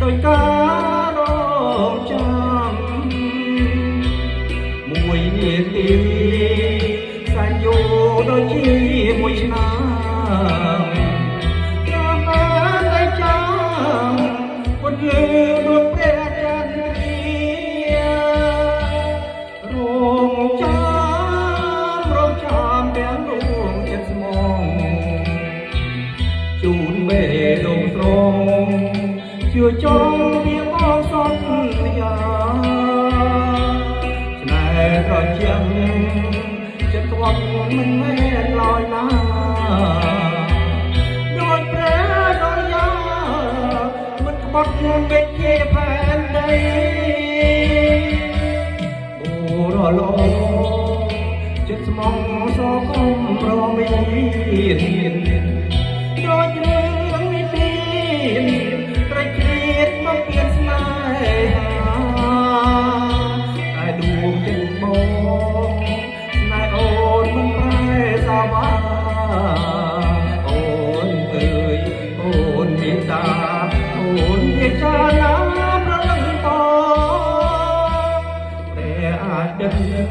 ដោយការរងចាំមួយនាទីសែនយូរដូចជាមួយឆ្នាំតាមបានតែចាំពុតលឺដូចព្រះចន្ទរងចាំទាំងរួមចិត្តស្មងជូនបេះដូងស្រងជឿចង់វាមកសន្យាស្នេហ៍ត្រជាក់ចិត្តស្វត់មិនមែនឡើយណាដោយព្រះសន្យាមិនក្បត់ពេកជាផែនដីអូរលងចិត្តស្មងសកុំរមានដូចរឿងនេះទីប្រជ្រៀតមកពៀនស្នេហាតែដួងចិត្តបងស្នេហ៍អូនមិនប្រែសាវាអូនអើយអូនមេត្តាអូនជាចាណាប្រលឹងបងព្រះអាចដឹង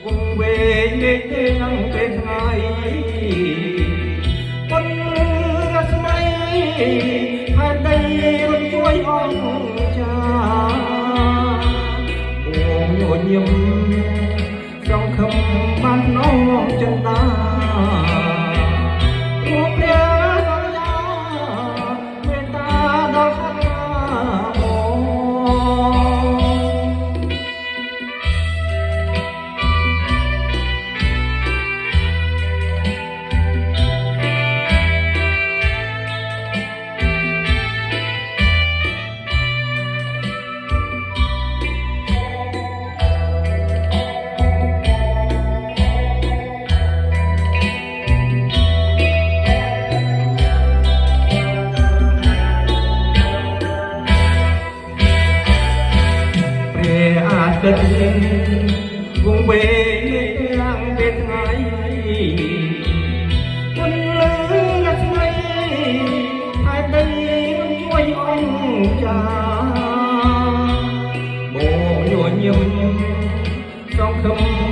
វងវែងលេខទេនឹងពេលថ្ងៃប៉ុនរស្មីហើយដីរំជួយអងចាបងញញឹមសង្ឃឹមបាននោមចិន្តាព្រោះព្រះសន្យាមេត្តាដល់ខាងបងទឹកវងវែងឡើងពេលថ្ងៃមុនលឺស្មីហើយដីមិនជួយអងចាបងញញឹមសង្ឃឹម